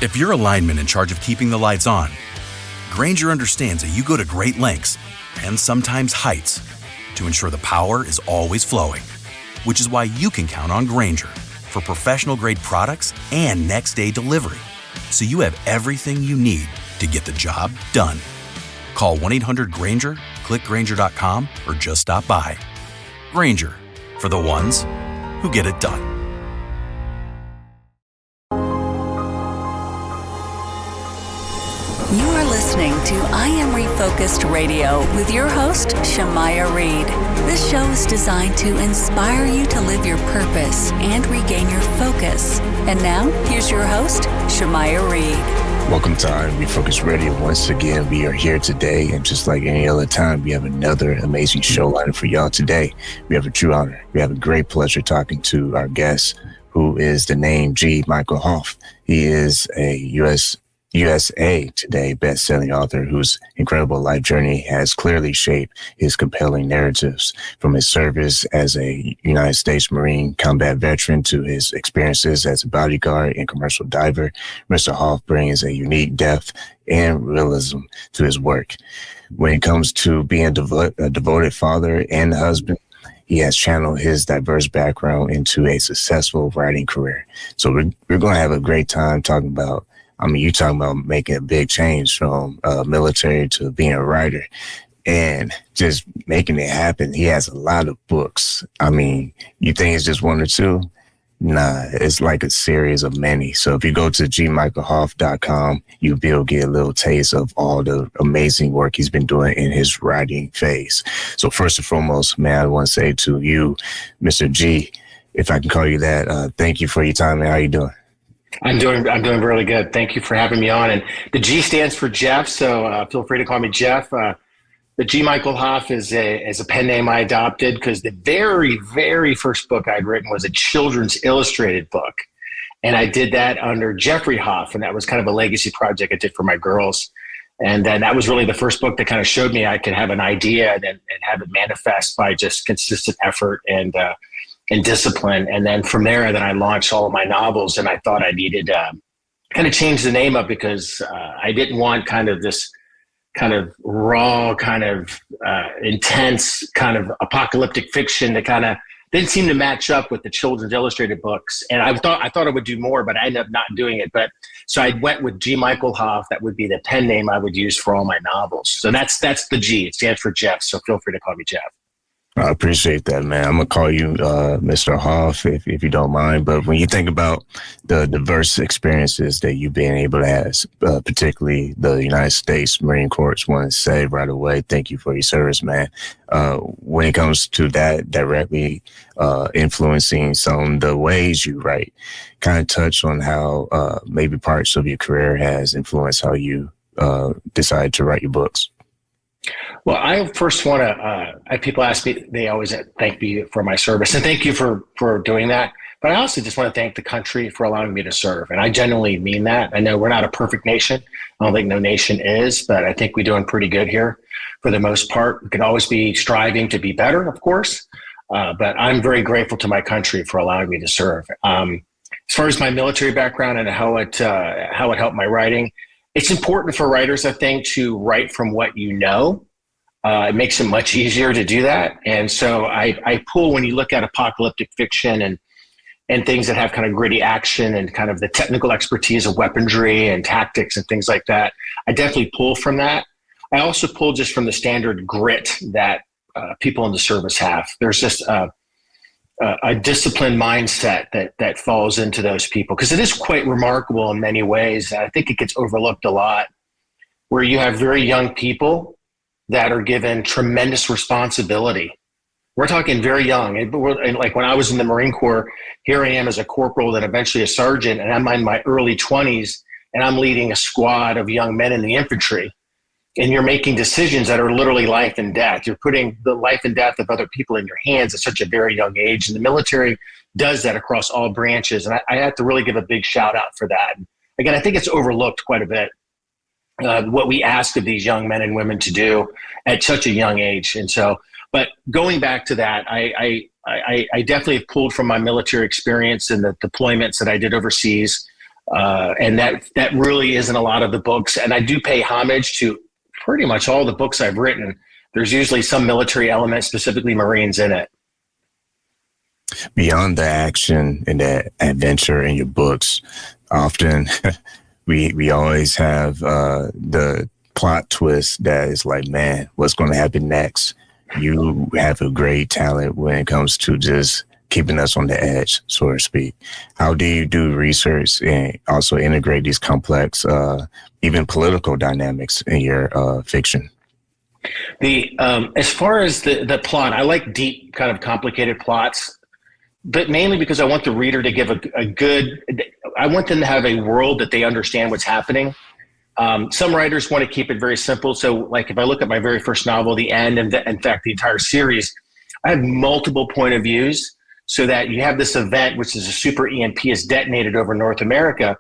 If you're a lineman in charge of keeping the lights on, Grainger understands that you go to great lengths and sometimes heights to ensure the power is always flowing, which is why you can count on Grainger for professional-grade products and next-day delivery, so you have everything you need to get the job done. Call 1-800-GRAINGER, click Grainger.com, or just stop by. Grainger, for the ones who get it done. You are listening to I Am Refocused Radio with your host, Shamaya Reed. This show is designed to inspire you to live your purpose and regain your focus. And now, here's your host, Shamaya Reed. Welcome to I Am Refocused Radio. Once again, we are here today, and just like any other time, we have another amazing show lineup for y'all today. We have a true honor. We have a great pleasure talking to our guest, who is the name G. Michael Hopf. He is a USA Today best-selling author whose incredible life journey has clearly shaped his compelling narratives, from his service as a United States Marine combat veteran to his experiences as a bodyguard and commercial diver. Mr. Hopf brings a unique depth and realism to his work. When it comes to being a devoted father and husband, he has channeled his diverse background into a successful writing career. So we're going to have a great time talking about, you're talking about making a big change from military to being a writer and just making it happen. He has a lot of books. You think it's just one or two? Nah, it's like a series of many. So if you go to gmichaelhoff.com, you'll be able to get a little taste of all the amazing work he's been doing in his writing phase. So first and foremost, man, I want to say to you, Mr. G, if I can call you that, thank you for your time, man. How you doing? I'm doing really good. Thank you for having me on. And the G stands for Jeff, so feel free to call me Jeff. The G. Michael Hopf is a pen name I adopted because the very, very first book I'd written was a children's illustrated book. And I did that under Jeffrey Hopf, and that was kind of a legacy project I did for my girls. And then that was really the first book that kind of showed me I could have an idea and have it manifest by just consistent effort and discipline. And then from there, then I launched all of my novels, and I thought I needed kind of change the name up because I didn't want kind of this kind of raw, kind of intense, kind of apocalyptic fiction that kind of didn't seem to match up with the children's illustrated books. And I thought I would do more, but I ended up not doing it. But so I went with G. Michael Hopf. That would be the pen name I would use for all my novels. So that's the G. It stands for Jeff. So feel free to call me Jeff. I appreciate that, man. I'm going to call you Mr. Hopf if you don't mind. But when you think about the diverse experiences that you've been able to have, particularly the United States Marine Corps, want to say right away, thank you for your service, man. When it comes to that directly influencing some of the ways you write, kind of touch on how maybe parts of your career has influenced how you decide to write your books. Well, I first want to, people ask me, they always thank me for my service, and thank you for doing that. But I also just want to thank the country for allowing me to serve. And I genuinely mean that. I know we're not a perfect nation. I don't think no nation is, but I think we're doing pretty good here for the most part. We can always be striving to be better, of course. But I'm very grateful to my country for allowing me to serve. As far as my military background and how it helped my writing, it's important for writers, I think, to write from what you know. It makes it much easier to do that. And so I pull, when you look at apocalyptic fiction and things that have kind of gritty action and kind of the technical expertise of weaponry and tactics and things like that, I definitely pull from that. I also pull just from the standard grit that people in the service have. There's just a disciplined mindset that falls into those people, because it is quite remarkable in many ways. I think it gets overlooked a lot, where you have very young people that are given tremendous responsibility. We're talking very young. And like when I was in the Marine Corps, here I am as a corporal, then eventually a sergeant, and I'm in my early 20s, and I'm leading a squad of young men in the infantry. And you're making decisions that are literally life and death. You're putting the life and death of other people in your hands at such a very young age. And the military does that across all branches. And I have to really give a big shout out for that. Again, I think it's overlooked quite a bit, what we ask of these young men and women to do at such a young age. And so, but going back to that, I definitely have pulled from my military experience and the deployments that I did overseas. And that really isn't a lot of the books. And I do pay homage to pretty much all the books I've written. There's usually some military element, specifically Marines, in it. Beyond the action and the adventure in your books, often we always have the plot twist that is like, man, what's going to happen next? You have a great talent when it comes to just keeping us on the edge, so to speak. How do you do research and also integrate these complex, even political dynamics in your fiction? As far as the plot, I like deep, kind of complicated plots, but mainly because I want the reader to give I want them to have a world that they understand what's happening. Some writers want to keep it very simple. So like if I look at my very first novel, The End, and in fact, the entire series, I have multiple point of views so that you have this event, which is a super EMP is detonated over North America.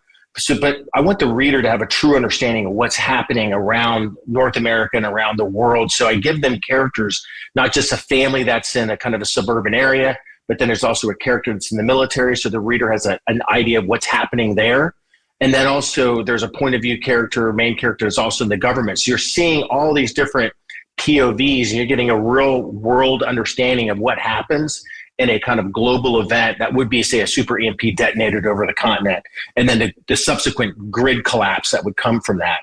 But I want the reader to have a true understanding of what's happening around North America and around the world. So I give them characters, not just a family that's in a kind of a suburban area, but then there's also a character that's in the military. So the reader has an idea of what's happening there. And then also there's a point of view character, main character is also in the government. So you're seeing all these different POVs and you're getting a real world understanding of what happens in a kind of global event that would be, say, a super EMP detonated over the continent, and then the subsequent grid collapse that would come from that.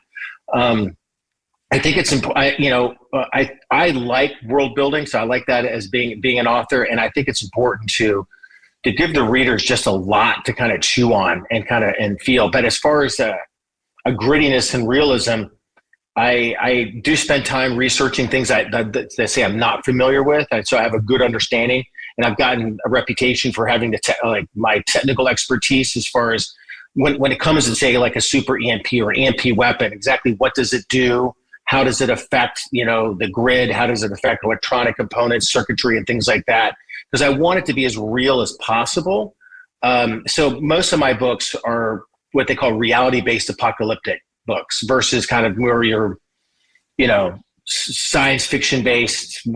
I think it's important. I like world building, so I like that as being an author, and I think it's important to give the readers just a lot to kind of chew on and feel. But as far as a grittiness and realism, I do spend time researching things that say I'm not familiar with, and so I have a good understanding. And I've gotten a reputation for having my technical expertise as far as when it comes to, say, like a super EMP or EMP weapon, exactly what does it do? How does it affect, the grid? How does it affect electronic components, circuitry, and things like that? Because I want it to be as real as possible. So most of my books are what they call reality-based apocalyptic books versus kind of where you're, science fiction based,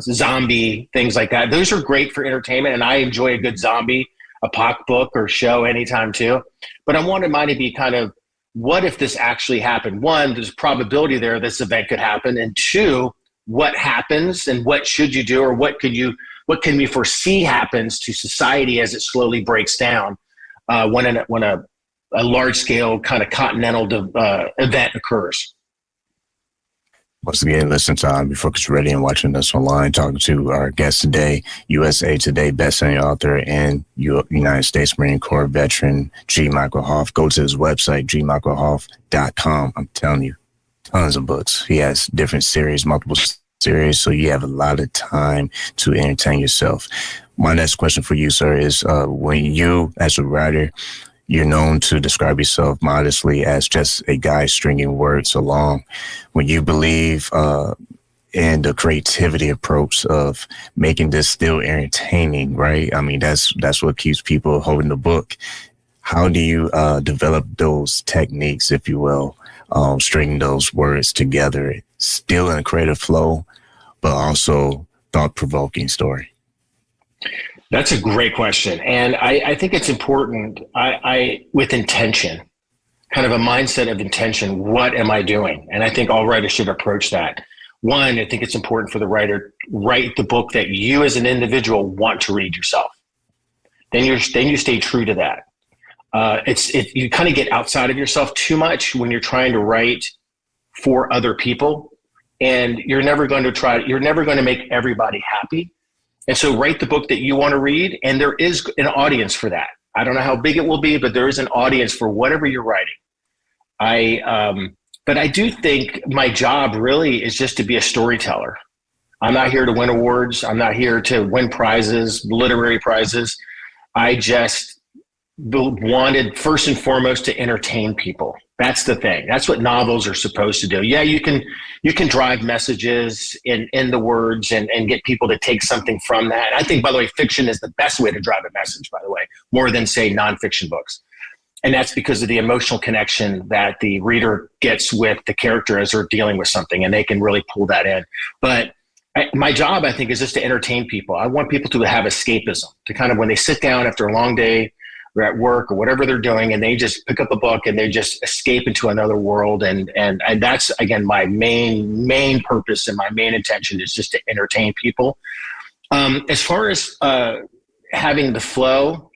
zombie, things like that. Those are great for entertainment, and I enjoy a good zombie apoc book or show anytime too. But I wanted mine to be kind of, what if this actually happened? One, there's probability there this event could happen, and two, what happens and what should you do, or what can we foresee happens to society as it slowly breaks down when a large scale kind of continental event occurs. Once again, listen to Refocused Radio and watching us online, talking to our guest today, USA Today bestselling author and United States Marine Corps veteran, G. Michael Hopf. Go to his website, gmichaelhopf.com. I'm telling you, tons of books. He has different series, multiple series, so you have a lot of time to entertain yourself. My next question for you, sir, is when you, as a writer, you're known to describe yourself modestly as just a guy stringing words along. When you believe in the creativity approach of making this still entertaining, right? I mean, that's what keeps people holding the book. How do you develop those techniques, if you will, stringing those words together, still in a creative flow, but also thought-provoking story? That's a great question. And I think it's important, with intention, kind of a mindset of intention. What am I doing? And I think all writers should approach that. One, I think it's important for the writer to write the book that you as an individual want to read yourself. Then you stay true to that. You kind of get outside of yourself too much when you're trying to write for other people, and you're never going to make everybody happy. And so write the book that you want to read, and there is an audience for that. I don't know how big it will be, but there is an audience for whatever you're writing. But I do think my job really is just to be a storyteller. I'm not here to win awards. I'm not here to win prizes, literary prizes. I just wanted, first and foremost, to entertain people. That's the thing. That's what novels are supposed to do. Yeah, you can drive messages in the words and get people to take something from that. I think, by the way, fiction is the best way to drive a message, by the way, more than, say, nonfiction books. And that's because of the emotional connection that the reader gets with the character as they're dealing with something, and they can really pull that in. But my job, I think, is just to entertain people. I want people to have escapism, to kind of, when they sit down after a long day or at work or whatever they're doing, and they just pick up a book and they just escape into another world. And that's, again, my main purpose and my main intention is just to entertain people. As far as having the flow,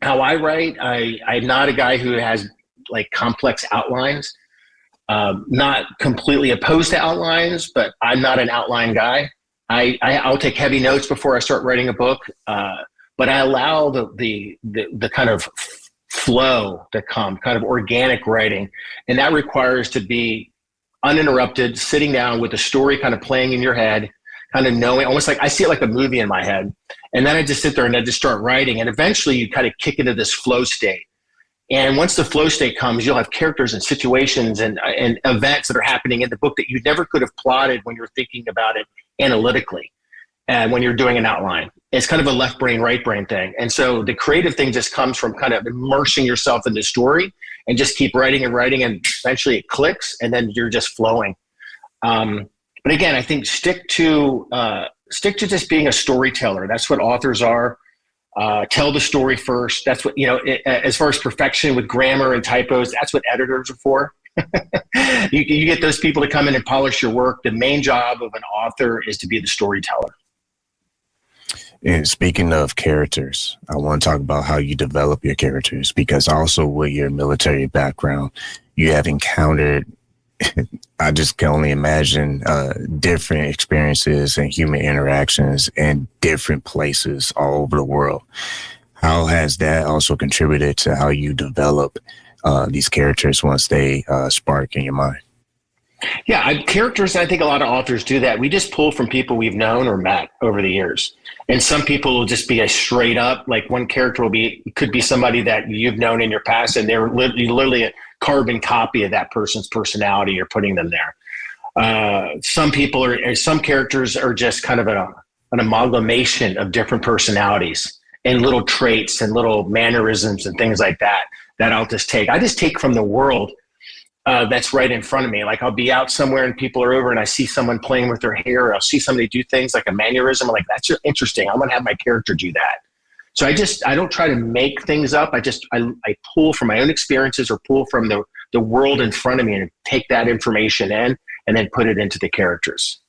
how I write, I'm not a guy who has like complex outlines. Not completely opposed to outlines, but I'm not an outline guy. I'll take heavy notes before I start writing a book, but I allow the kind of flow to come, kind of organic writing, and that requires to be uninterrupted, sitting down with the story kind of playing in your head, kind of knowing, almost like I see it like a movie in my head, and then I just sit there and I just start writing, and eventually you kind of kick into this flow state. And once the flow state comes, you'll have characters and situations and events that are happening in the book that you never could have plotted when you're thinking about it analytically and when you're doing an outline. It's kind of a left brain, right brain thing. And so the creative thing just comes from kind of immersing yourself in the story and just keep writing and writing, and eventually it clicks and then you're just flowing. But again, I think stick to just being a storyteller. That's what authors are. Tell the story first. That's what, as far as perfection with grammar and typos, that's what editors are for. You get those people to come in and polish your work. The main job of an author is to be the storyteller. And speaking of characters, I want to talk about how you develop your characters, because also with your military background, you have encountered, I just can only imagine, different experiences and human interactions in different places all over the world. How has that also contributed to how you develop these characters once they spark in your mind? Yeah, characters, I think a lot of authors do that. We just pull from people we've known or met over the years. And some people will just be a straight up, like one character could be somebody that you've known in your past, and they're literally a carbon copy of that person's personality. You're putting them there. Some characters are just kind of an amalgamation of different personalities and little traits and little mannerisms and things like that I just take from the world that's right in front of me. Like I'll be out somewhere and people are over and I see someone playing with their hair. Or I'll see somebody do things like a mannerism. I'm like, that's interesting. I'm going to have my character do that. So I don't try to make things up. I pull from my own experiences or pull from the world in front of me and take that information in and then put it into the characters.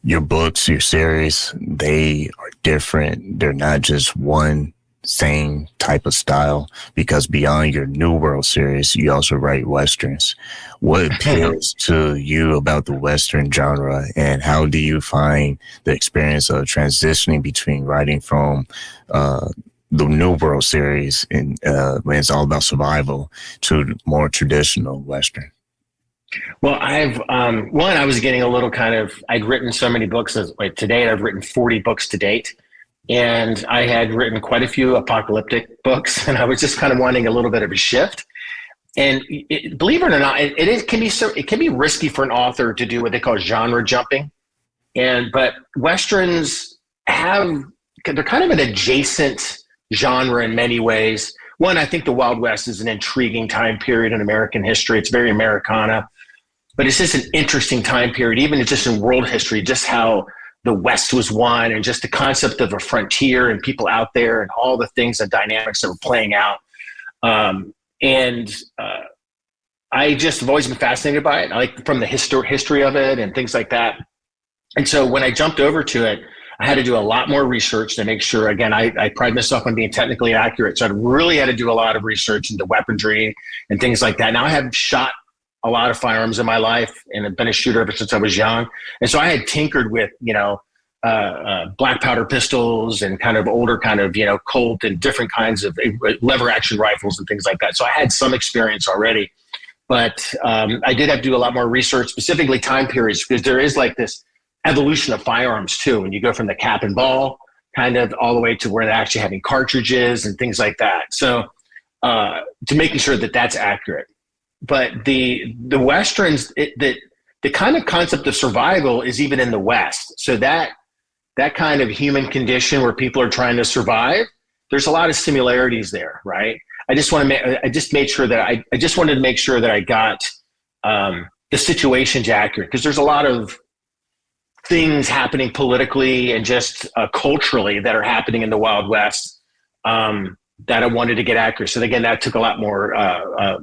Your books, your series, they are different. They're not just one same type of style, because beyond your New World series, you also write Westerns. What appeals to you about the Western genre, and how do you find the experience of transitioning between writing from the New World series and when it's all about survival to more traditional Western? Well, I was getting a little I'd written so many books. Like today, I've written 40 books to date. And I had written quite a few apocalyptic books, and I was just kind of wanting a little bit of a shift. And believe it or not, it can be risky for an author to do what they call genre jumping. But Westerns they're kind of an adjacent genre in many ways. One, I think the Wild West is an intriguing time period in American history. It's very Americana, but it's just an interesting time period, even just in world history, just how the West was won, and just the concept of a frontier and people out there and all the things and dynamics that were playing out. I just have always been fascinated by it. I like from the history of it and things like that. And so when I jumped over to it, I had to do a lot more research to make sure, again, I pride myself on being technically accurate. So I really had to do a lot of research into weaponry and things like that. Now I have shot a lot of firearms in my life and have been a shooter ever since I was young. And so I had tinkered with, black powder pistols and kind of older Colt and different kinds of lever action rifles and things like that. So I had some experience already, but I did have to do a lot more research, specifically time periods, because there is like this evolution of firearms too. When you go from the cap and ball kind of all the way to where they're actually having cartridges and things like that. So to making sure that that's accurate. But the Westerns, the kind of concept of survival is even in the West. So that kind of human condition where people are trying to survive, there's a lot of similarities there, right? I just wanted to make sure that I got the situations accurate, because there's a lot of things happening politically and just culturally that are happening in the Wild West that I wanted to get accurate. So again, that took a lot more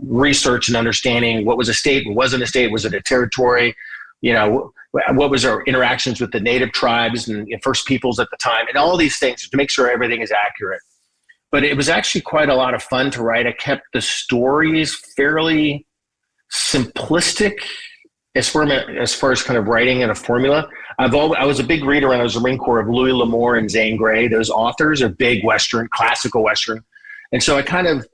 research and understanding what was a state, what wasn't a state, was it a territory, what was our interactions with the native tribes and First Peoples at the time, and all these things to make sure everything is accurate. But it was actually quite a lot of fun to write. I kept the stories fairly simplistic as far as kind of writing in a formula. I was a big reader when I was in the Marine Corps of Louis L'Amour and Zane Grey. Those authors are big Western, classical Western. And so I kind of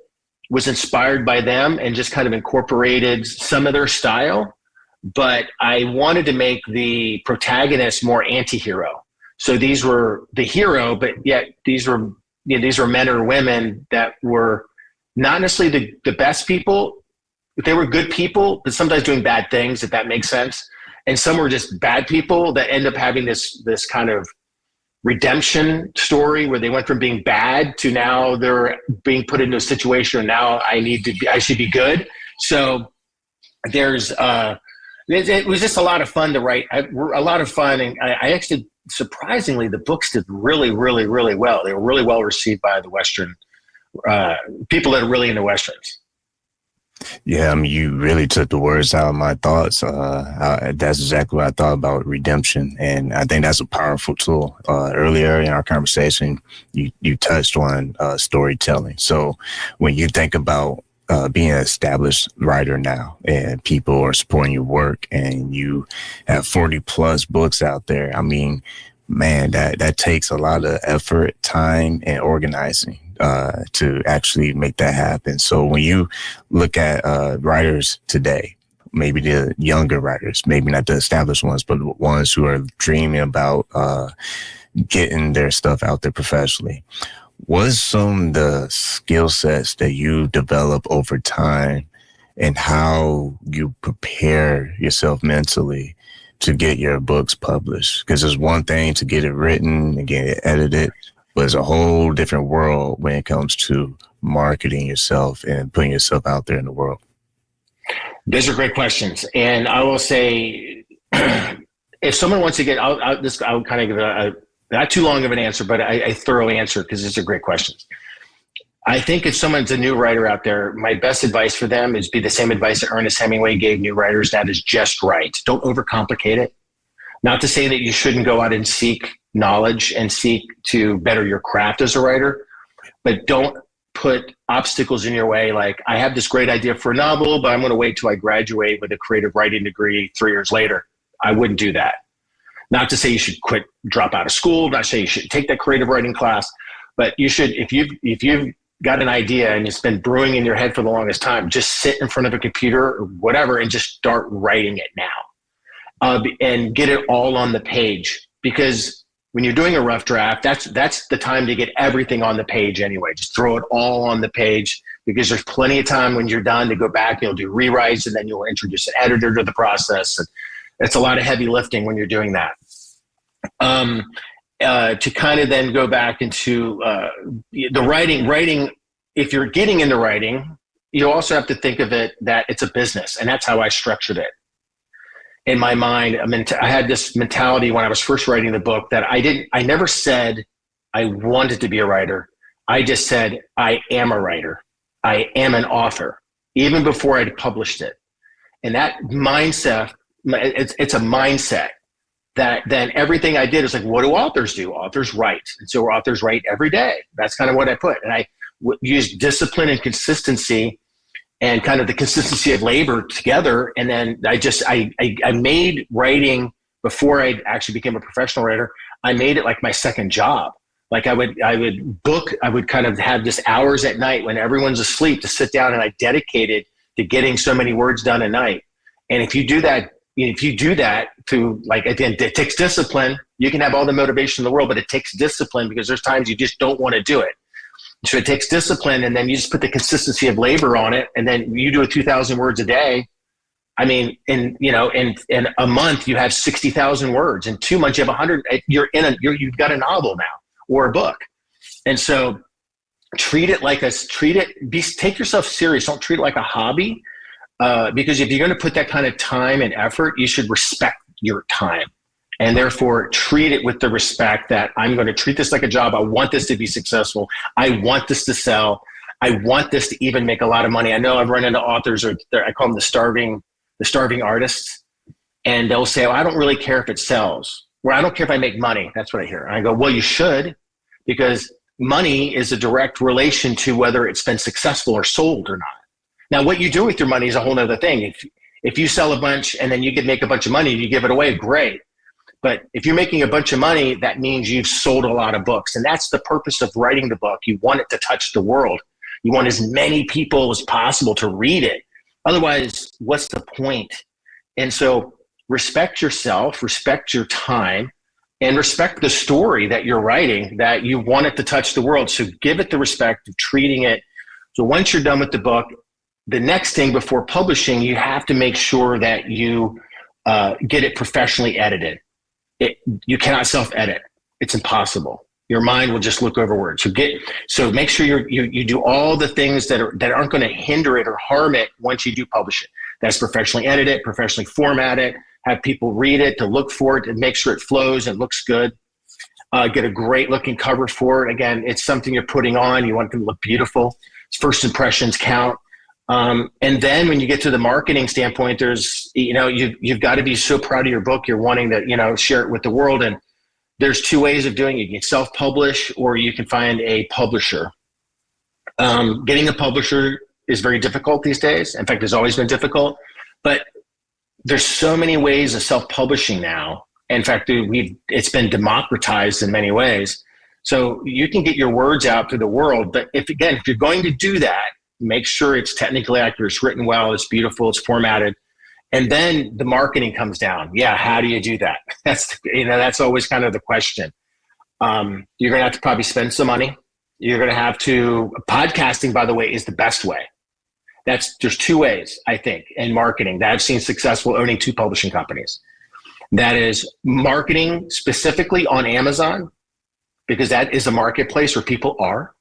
was inspired by them and just kind of incorporated some of their style. But I wanted to make the protagonist more anti-hero. So these were the hero, but yet these were men or women that were not necessarily the best people. They were good people, but sometimes doing bad things, if that makes sense. And some were just bad people that end up having this kind of redemption story where they went from being bad to now they're being put into a situation and now I should be good. So it was just a lot of fun to write. A lot of fun, and I actually, surprisingly, the books did really, really, really well. They were really well received by the Western people that are really into Westerns. Yeah, I mean, you really took the words out of my thoughts. That's exactly what I thought about redemption, and I think that's a powerful tool. Earlier in our conversation, you touched on storytelling. So when you think about being an established writer now and people are supporting your work and you have 40 plus books out there, I mean, man, that takes a lot of effort, time, and organizing to actually make that happen. So when you look at writers today, maybe the younger writers, maybe not the established ones, but the ones who are dreaming about getting their stuff out there professionally, what's some of the skill sets that you develop over time and how you prepare yourself mentally to get your books published? Because it's one thing to get it written and get it edited, but it's a whole different world when it comes to marketing yourself and putting yourself out there in the world. Those are great questions. And I will say, if someone wants to get, I'll kind of give a not too long of an answer, but a thorough answer because these are great questions. I think if someone's a new writer out there, my best advice for them is be the same advice that Ernest Hemingway gave new writers. That is just right. Don't overcomplicate it. Not to say that you shouldn't go out and seek knowledge and seek to better your craft as a writer, but don't put obstacles in your way. Like, I have this great idea for a novel, but I'm going to wait till I graduate with a creative writing degree 3 years later. I wouldn't do that. Not to say you should drop out of school, not to say you should take that creative writing class, but you should, if you've got an idea and it's been brewing in your head for the longest time, just sit in front of a computer or whatever and just start writing it now, and get it all on the page. Because when you're doing a rough draft, that's the time to get everything on the page anyway. Just throw it all on the page, because there's plenty of time when you're done to go back. You'll do rewrites, and then you'll introduce an editor to the process. And it's a lot of heavy lifting when you're doing that. To kind of then go back into the writing, if you're getting into writing, you also have to think of it that it's a business, and that's how I structured it. In my mind, I had this mentality when I was first writing the book that I never said I wanted to be a writer. I just said, I am a writer. I am an author, even before I'd published it. And that mindset, it's a mindset that then everything I did is like, what do authors do? Authors write. And so authors write every day. That's kind of what I put. And I used discipline and consistency and kind of the consistency of labor together. And then I made writing, before I actually became a professional writer, I made it like my second job. Like I would kind of have just hours at night when everyone's asleep to sit down, and I dedicated to getting so many words done a night. And if you do that through, like, again, it takes discipline. You can have all the motivation in the world, but it takes discipline, because there's times you just don't want to do it. So it takes discipline, and then you just put the consistency of labor on it, and then you do it 2,000 words a day. I mean, in a month you have 60,000 words. In 2 months you have 100. You've got a novel now, or a book. And so take yourself serious. Don't treat it like a hobby, because if you're going to put that kind of time and effort, you should respect your time. and therefore treat it with the respect that I'm going to treat this like a job. I want this to be successful. I want this to sell. I want this to even make a lot of money. I know I've run into authors, or I call them the starving artists, and they'll say, I don't really care if it sells, or I don't care if I make money. That's what I hear. And I go, well, you should, because money is a direct relation to whether it's been successful or sold or not. Now, what you do with your money is a whole other thing. If you sell a bunch and then you can make a bunch of money and you give it away, great. But if you're making a bunch of money, that means you've sold a lot of books. And that's the purpose of writing the book. You want it to touch the world. You want as many people as possible to read it. Otherwise, what's the point? And so respect yourself, respect your time, and respect the story that you're writing, that you want it to touch the world. So give it the respect of treating it. So once you're done with the book, the next thing before publishing, you have to make sure that you get it professionally edited. You cannot self-edit. It's impossible. Your mind will just look over words. So make sure you do all the things that aren't going to hinder it or harm it once you do publish it. That's professionally edit it, professionally format it, have people read it, to look for it and make sure it flows and looks good. Get a great looking cover for it. Again, it's something you're putting on. You want it to look beautiful. First impressions count. And then when you get to the marketing standpoint, there's, you've got to be so proud of your book. You're wanting to, share it with the world. And there's two ways of doing it. You can self-publish, or you can find a publisher. Getting a publisher is very difficult these days. In fact, it's always been difficult, but there's so many ways of self-publishing now. In fact, it's been democratized in many ways. So you can get your words out to the world. But if you're going to do that, make sure it's technically accurate, it's written well, it's beautiful, it's formatted. And then the marketing comes down. Yeah, how do you do that? That's always kind of the question. You're going to have to probably spend some money. You're going to have to, podcasting, by the way, is the best way. There's two ways, I think, in marketing that I've seen successful owning 2 publishing companies. That is marketing specifically on Amazon, because that is a marketplace where people are.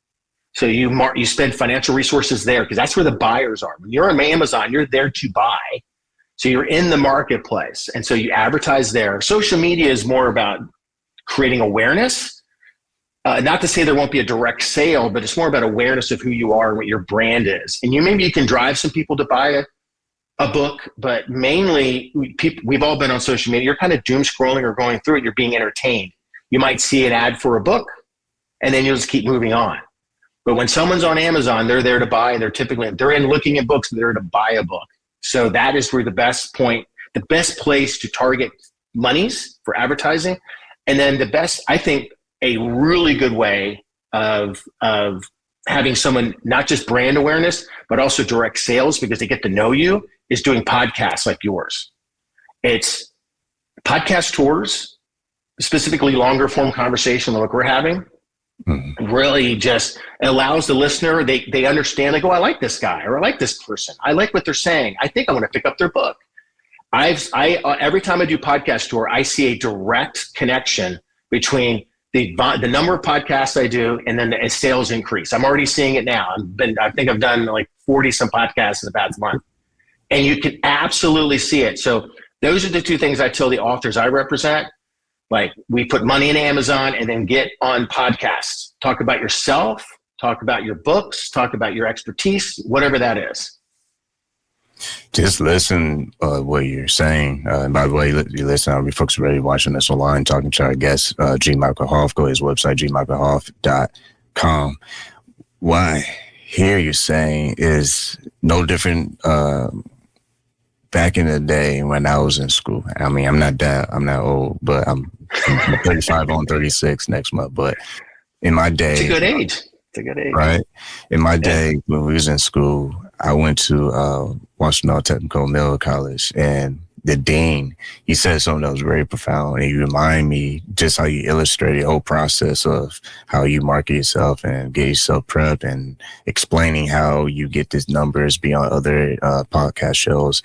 So you spend financial resources there because that's where the buyers are. When you're on Amazon, you're there to buy. So you're in the marketplace. And so you advertise there. Social media is more about creating awareness. Not to say there won't be a direct sale, but it's more about awareness of who you are and what your brand is. And maybe you can drive some people to buy a book, but mainly we've all been on social media. You're kind of doom scrolling or going through it. You're being entertained. You might see an ad for a book, and then you'll just keep moving on. But when someone's on Amazon, they're there to buy, and they're in looking at books, they're to buy a book. So that is where the best place to target monies for advertising. And then I think a really good way of having someone not just brand awareness, but also direct sales, because they get to know you, is doing podcasts like yours. It's podcast tours, specifically longer form conversation like we're having. Really just allows the listener, they understand, they go, I like this guy, or I like this person. I like what they're saying. I think I want to pick up their book. Every time I do podcast tour, I see a direct connection between the number of podcasts I do and then the sales increase. I'm already seeing it now. I think I've done like 40 some podcasts in the past month, and you can absolutely see it. So those are the two things I tell the authors I represent. Like, we put money in Amazon and then get on podcasts. Talk about yourself, talk about your books, talk about your expertise, whatever that is. Just listen what you're saying. And by the way, you listen on Refocused Radio, watching us online, talking to our guest, G. Michael Hopf. Go to his website, gmichaelhoff.com. What I hear you saying is no different back in the day when I was in school. I mean, I'm not old, but I'm 35 on 36 next month. But in my day, it's a good age. Right. In my day, when we was in school, I went to Washington Technical Middle College, and the dean, he said something that was very profound. And he reminded me just how you illustrated the whole process of how you market yourself and get yourself prepped, and explaining how you get these numbers beyond other podcast shows.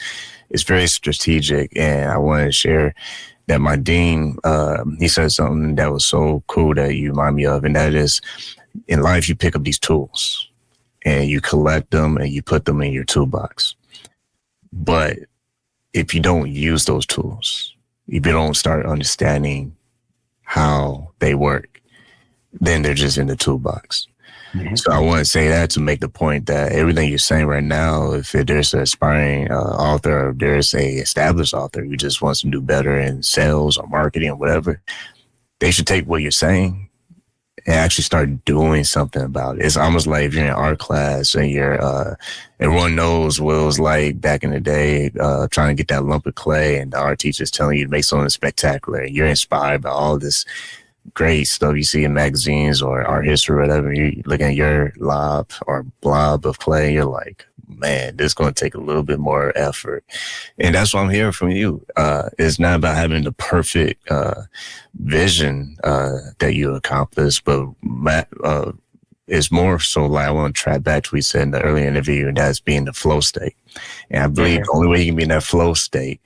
It's very strategic. And I wanted to share that my dean, he said something that was so cool that you remind me of. And that is, in life, you pick up these tools and you collect them and you put them in your toolbox. But if you don't use those tools, if you don't start understanding how they work, then they're just in the toolbox. Mm-hmm. So I want to say that to make the point that everything you're saying right now, if there's an aspiring author, or there's a established author who just wants to do better in sales or marketing or whatever, they should take what you're saying and actually start doing something about it. It's almost like if you're in art class and you're, everyone knows what it was like back in the day, trying to get that lump of clay, and the art teacher's telling you to make something spectacular. You're inspired by all this great stuff you see in magazines or art history or whatever. You look at your blob of clay, you're like, man, this is going to take a little bit more effort. And that's what I'm hearing from you. It's not about having the perfect vision that you accomplish, but it's more so like, I want to track back to what we said in the earlier interview, and that's being the flow state. And I believe the only way you can be in that flow state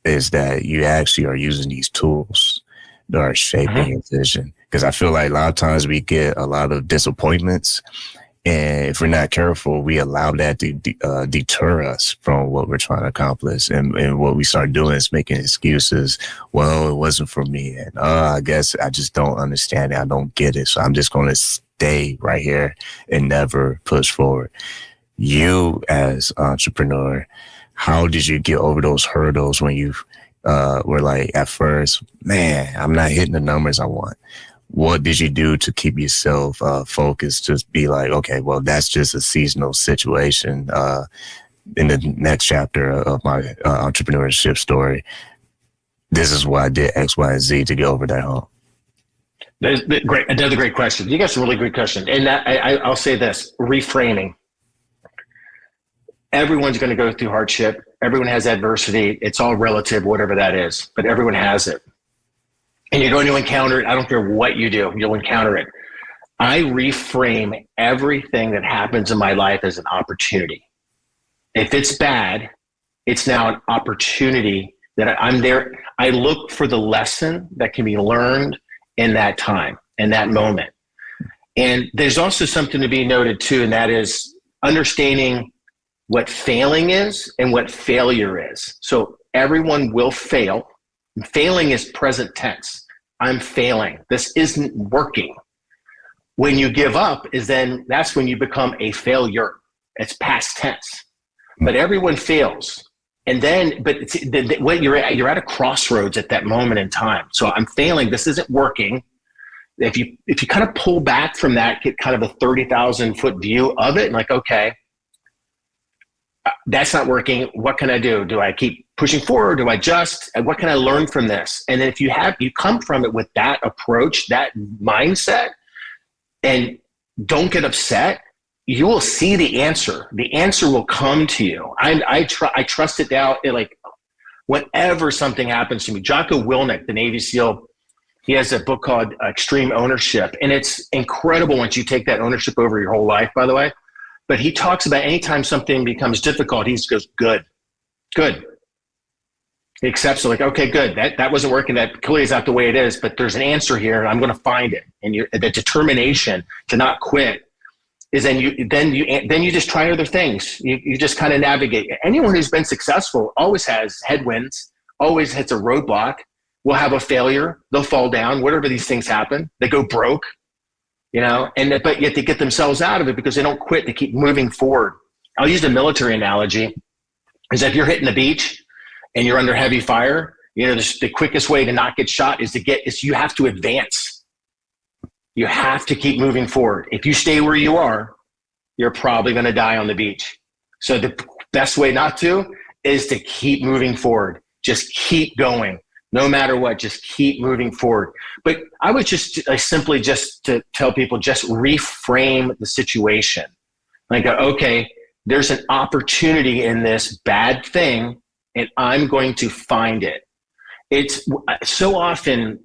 is that you actually are using these tools that are shaping your vision. Because I feel like a lot of times we get a lot of disappointments, and if we're not careful, we allow that to deter us from what we're trying to accomplish. And what we start doing is making excuses. Well, it wasn't for me. And I guess I just don't understand it. I don't get it. So I'm just going to stay right here and never push forward. You as an entrepreneur, how did you get over those hurdles when you were like, at first, man, I'm not hitting the numbers I want? What did you do to keep yourself focused? Just be like, okay, well, that's just a seasonal situation. In the next chapter of my entrepreneurship story, this is why I did X, Y, and Z to get over that hump. Great. Another great question. You got some really great question. And I'll say this, reframing. Everyone's going to go through hardship. Everyone has adversity. It's all relative, whatever that is, but everyone has it. And you're going to encounter it. I don't care what you do, you'll encounter it. I reframe everything that happens in my life as an opportunity. If it's bad, it's now an opportunity that I'm there. I look for the lesson that can be learned in that time, in that moment. And there's also something to be noted too, and that is understanding what failing is and what failure is. So everyone will fail. Failing is present tense. I'm failing. This isn't working. When you give up that's when you become a failure. It's past tense. But everyone fails. And then, what you're at a crossroads at that moment in time. So I'm failing. This isn't working. If you kind of pull back from that, get kind of a 30,000 foot view of it, and like, okay, that's not working. What can I do? Do I keep pushing forward? Do I adjust? What can I learn from this? And then if you come from it with that approach, that mindset, and don't get upset, you will see the answer. The answer will come to you. I trust it now. Like whenever something happens to me, Jocko Willink, the Navy SEAL, he has a book called Extreme Ownership. And it's incredible once you take that ownership over your whole life, by the way. But he talks about anytime something becomes difficult, he just goes, good. He accepts it, like, okay, good. That wasn't working. That clearly is not the way it is, but there's an answer here, and I'm going to find it. And the determination to not quit is then you just try other things. You just kind of navigate. Anyone who's been successful always has headwinds, always hits a roadblock, will have a failure. They'll fall down. Whatever these things happen, they go broke. But yet they get themselves out of it because they don't quit. They keep moving forward. I'll use the military analogy. Is that if you're hitting the beach and you're under heavy fire, the quickest way to not get shot is you have to advance. You have to keep moving forward. If you stay where you are, you're probably going to die on the beach. So the best way not to is to keep moving forward. Just keep going. No matter what, just keep moving forward. But I would simply to tell people, just reframe the situation. Like, okay, there's an opportunity in this bad thing, and I'm going to find it. It's so often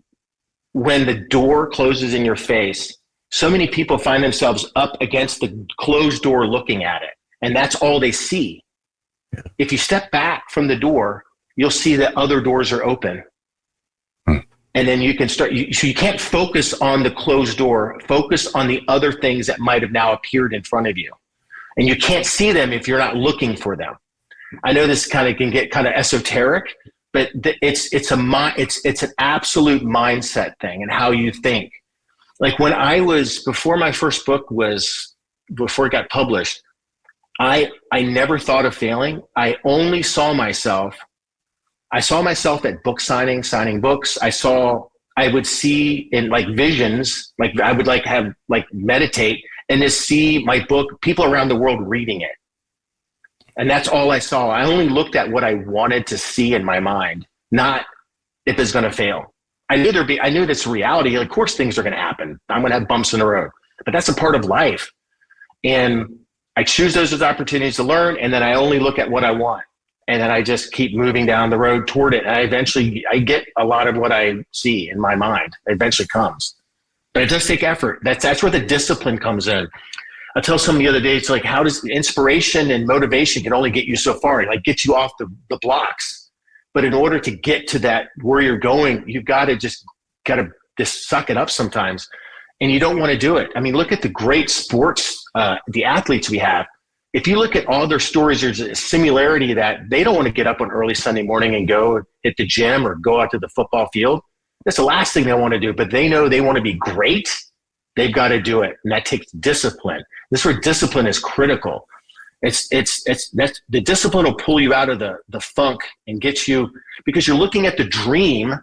when the door closes in your face, so many people find themselves up against the closed door looking at it, and that's all they see. Yeah. If you step back from the door, you'll see that other doors are open. And then you can start, so you can't focus on the closed door, focus on the other things that might have now appeared in front of you. And you can't see them if you're not looking for them. I know this can get kind of esoteric, it's an absolute mindset thing and how you think. Like before my first book before it got published, I never thought of failing. I only saw myself. I saw myself at book signing books. I would see in like visions, like I would meditate and just see my book, people around the world reading it. And that's all I saw. I only looked at what I wanted to see in my mind, not if it's going to fail. I knew this reality. Of course, things are going to happen. I'm going to have bumps in the road, but that's a part of life. And I choose those as opportunities to learn. And then I only look at what I want. And then I just keep moving down the road toward it. And I get a lot of what I see in my mind. It eventually comes. But it does take effort. That's where the discipline comes in. I tell someone the other day, it's like, how does inspiration and motivation can only get you so far, like get you off the blocks. But in order to get to that where you're going, you've got to just suck it up sometimes. And you don't want to do it. I mean, look at the great sports, the athletes we have. If you look at all their stories, there's a similarity that they don't want to get up on early Sunday morning and go hit the gym or go out to the football field. That's the last thing they want to do, but they know they want to be great. They've got to do it. And that takes discipline. This is where discipline is critical. That's the discipline will pull you out of the funk and get you, because you're looking at the dream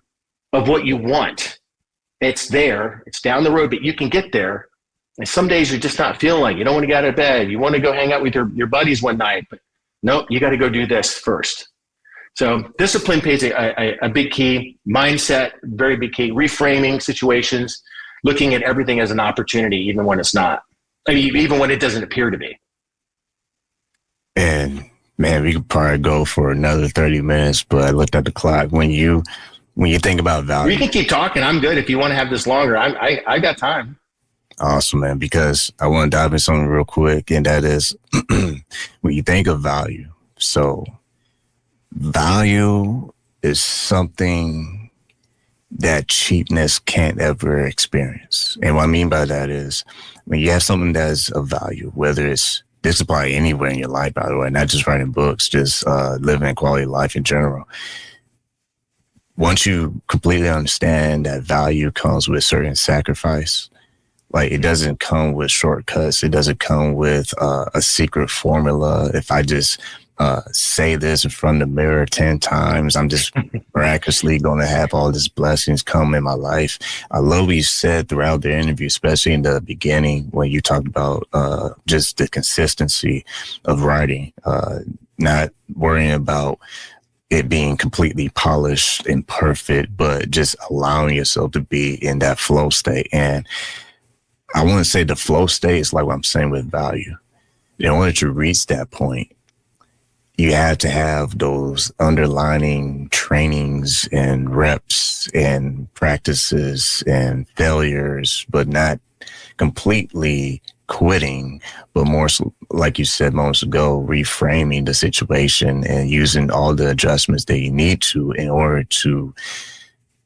of what you want. It's there, it's down the road, but you can get there. And some days you're just not feeling like you don't want to get out of bed. You want to go hang out with your buddies one night, but nope, you got to go do this first. So discipline plays a big key. Mindset, very big key. Reframing situations, looking at everything as an opportunity, even when it's not. I mean, even when it doesn't appear to be. And man, we could probably go for another 30 minutes, but I looked at the clock. When you think about value, we can keep talking. I'm good. If you want to have this longer, I got time. Awesome, man, because I want to dive in something real quick, and that is when you think of value. So value is something that cheapness can't ever experience. And what I mean by that is when you have something that's of value, whether this is probably anywhere in your life, by the way, not just writing books, just living a quality of life in general. Once you completely understand that value comes with certain sacrifice, like it doesn't come with shortcuts. It doesn't come with a secret formula. If I just say this in front of the mirror 10 times, I'm just miraculously going to have all these blessings come in my life. I love what you said throughout the interview, especially in the beginning when you talked about just the consistency of writing, not worrying about it being completely polished and perfect, but just allowing yourself to be in that flow state. And I want to say the flow state is like what I'm saying with value. In order to reach that point, you have to have those underlining trainings and reps and practices and failures, but not completely quitting, but more so, like you said moments ago, reframing the situation and using all the adjustments that you need to in order to,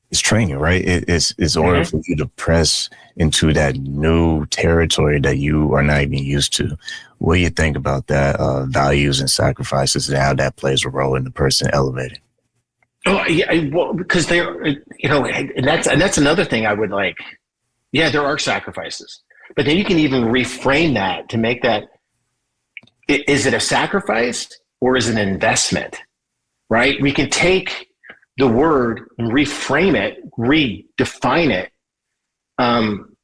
it's training, right? It's order for you to press into that new territory that you are not even used to. What do you think about that, values and sacrifices, and how that plays a role in the person elevating? Oh, yeah, well, because they're, and that's another thing I would like. Yeah, there are sacrifices, but then you can even reframe that to make that, is it a sacrifice or is it an investment, right? We can take the word and reframe it, redefine it.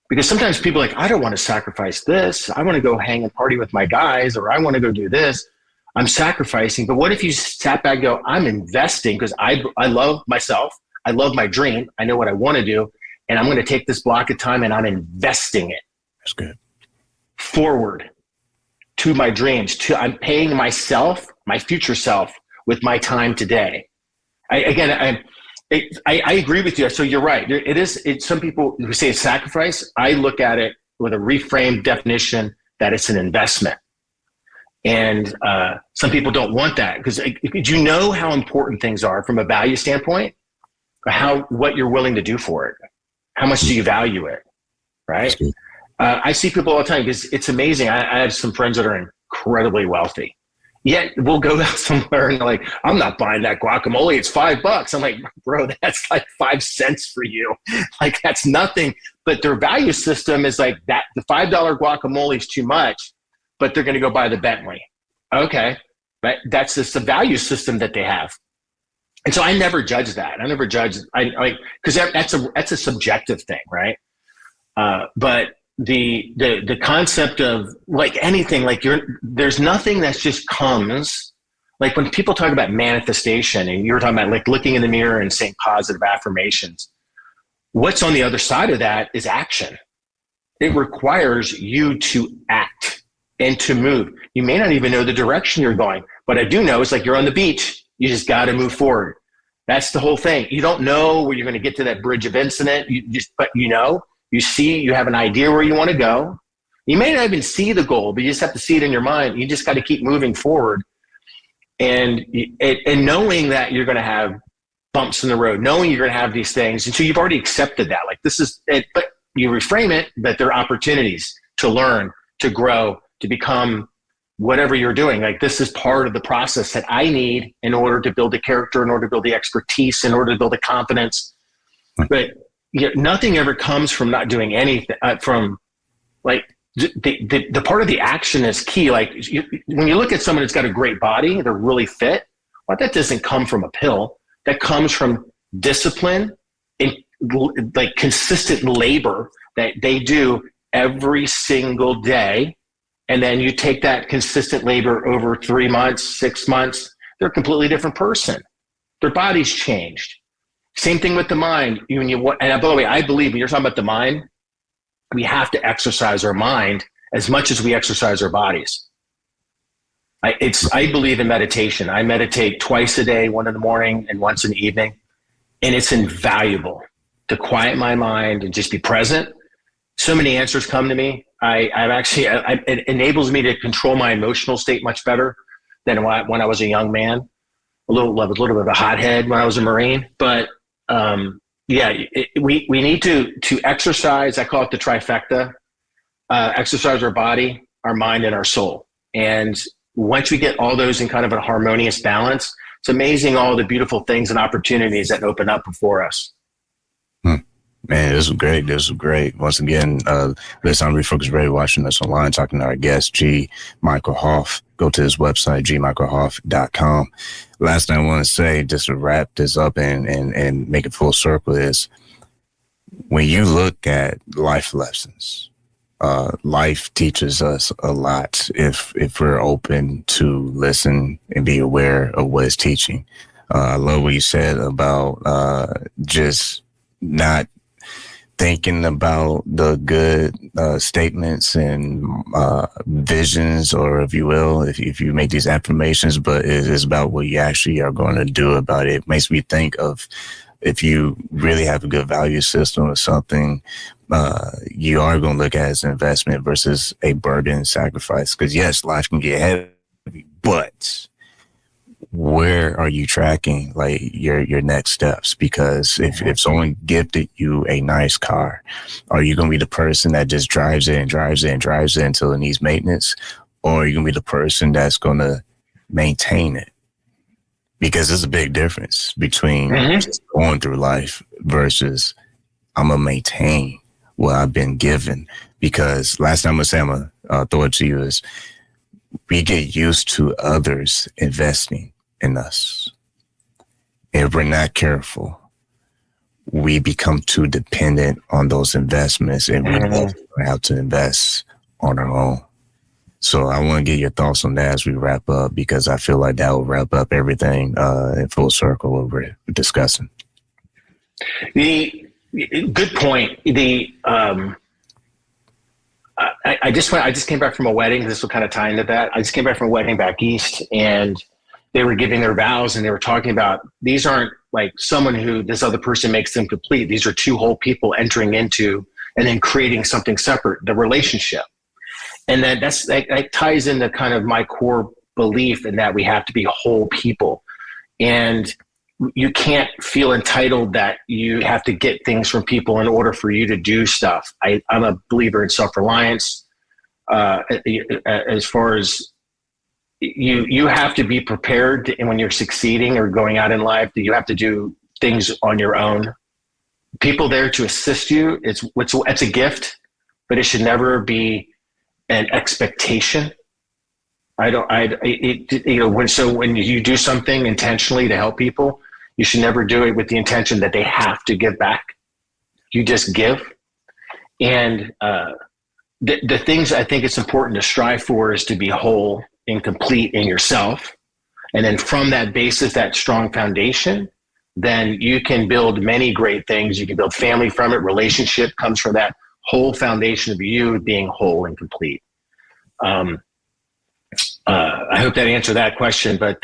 Because sometimes people are like, I don't want to sacrifice this. I want to go hang and party with my guys, or I want to go do this. I'm sacrificing. But what if you sat back and go, I'm investing because I love myself. I love my dream. I know what I want to do. And I'm going to take this block of time and I'm investing it. That's good. Forward to my dreams. I'm paying myself, my future self, with my time today. I agree with you. So you're right. It's some people who say it's sacrifice. I look at it with a reframed definition that it's an investment. And some people don't want that because you know how important things are from a value standpoint, what you're willing to do for it. How much do you value it, right? I see people all the time because it's amazing. I have some friends that are incredibly wealthy. yet we'll go out somewhere and like, I'm not buying that guacamole. It's $5. I'm like, bro, that's like 5 cents for you. Like, that's nothing. But their value system is like that. The $5 guacamole is too much, but they're going to go buy the Bentley. Okay. Right. That's just the value system that they have. And so I never judge that. I never judge. Because that's a subjective thing. Right. But the concept of like anything, like there's nothing that just comes. Like when people talk about manifestation, and you were talking about like looking in the mirror and saying positive affirmations, what's on the other side of that is action. It requires you to act and to move. You may not even know the direction you're going, but I do know it's like you're on the beach. You just got to move forward. That's the whole thing. You don't know where you're going to get to that bridge of incident. But you see, you have an idea where you want to go. You may not even see the goal, but you just have to see it in your mind. You just got to keep moving forward. And knowing that you're going to have bumps in the road, knowing you're going to have these things. And so you've already accepted that. Like this is it, but you reframe it that there are opportunities to learn, to grow, to become whatever you're doing. Like this is part of the process that I need in order to build the character, in order to build the expertise, in order to build the confidence. But nothing ever comes from not doing anything. From like the part of the action is key. Like when you look at someone that's got a great body, they're really fit. Well, that doesn't come from a pill. That comes from discipline and like consistent labor that they do every single day. And then you take that consistent labor over 3 months, 6 months, they're a completely different person. Their body's changed. Same thing with the mind. And by the way, I believe when you're talking about the mind, we have to exercise our mind as much as we exercise our bodies. I believe in meditation. I meditate twice a day, one in the morning and once in the evening. And it's invaluable to quiet my mind and just be present. So many answers come to me. It enables me to control my emotional state much better than when I was a young man. I was a little bit of a hothead when I was a Marine, but we need to exercise. I call it the trifecta. Exercise our body, our mind, and our soul. And once we get all those in kind of a harmonious balance, it's amazing all the beautiful things and opportunities that open up before us. Man, this was great. This was great. Once again, this on Refocused Radio, watching us online, talking to our guest, G. Michael Hopf. Go to his website, gmichaelhopf.com. Last thing I want to say, just to wrap this up and make it full circle, is when you look at life lessons, life teaches us a lot if we're open to listen and be aware of what it's teaching. I love what you said about just not thinking about the good statements and visions, or if you will, if you make these affirmations, but it is about what you actually are going to do about it. It makes me think of if you really have a good value system or something, you are going to look at it as an investment versus a burden and sacrifice. Because yes, life can get heavy, but where are you tracking like your next steps? Because if someone gifted you a nice car, are you going to be the person that just drives it until it needs maintenance? Or are you going to be the person that's going to maintain it? Because there's a big difference between just going through life versus I'm going to maintain what I've been given. Because last time I'm going to throw it to you is we get used to others investing in us. If we're not careful, we become too dependent on those investments, and we don't have to invest on our own. So I want to get your thoughts on that as we wrap up, because I feel like that will wrap up everything in full circle what we're discussing. Good point. I just came back from a wedding. This will kind of tie into that. I just came back from a wedding back east, and they were giving their vows, and they were talking about these aren't like someone who this other person makes them complete. These are two whole people entering into and then creating something separate, the relationship. And that ties into kind of my core belief in that we have to be whole people. And you can't feel entitled that you have to get things from people in order for you to do stuff. I'm a believer in self-reliance as far as you have to be prepared, and when you're succeeding or going out in life, that you have to do things on your own. People there to assist you, it's a gift, but it should never be an expectation. When you do something intentionally to help people, you should never do it with the intention that they have to give back. You just give. And the things I think it's important to strive for is to be whole and complete in yourself. And then from that basis, that strong foundation, then you can build many great things. You can build family from it. Relationship comes from that whole foundation of you being whole and complete. I hope that answered that question, but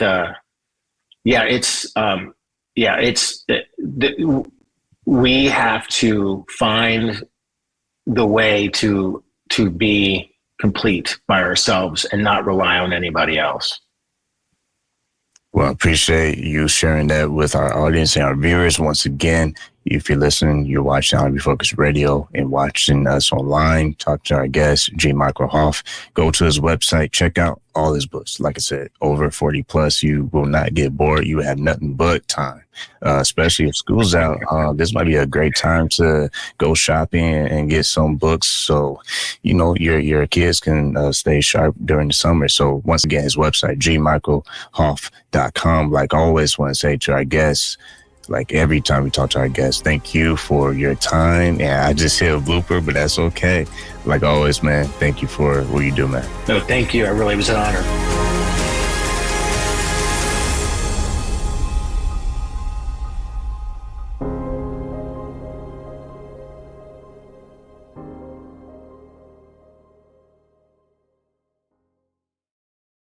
we have to find the way to be complete by ourselves and not rely on anybody else. Well, I appreciate you sharing that with our audience and our viewers. Once again, if you're listening, you're watching on Refocused Radio and watching us online, talk to our guest, G. Michael Hopf. Go to his website, check out all his books. Like I said, over 40 plus, you will not get bored. You have nothing but time, especially if school's out. This might be a great time to go shopping and get some books so, your kids can stay sharp during the summer. So once again, his website, gmichaelhoff.com. Like I always want to say to our guests, like every time we talk to our guests, thank you for your time. And I just hit a blooper, but that's okay. Like always, man, thank you for what you do, man. No, thank you. It was an honor.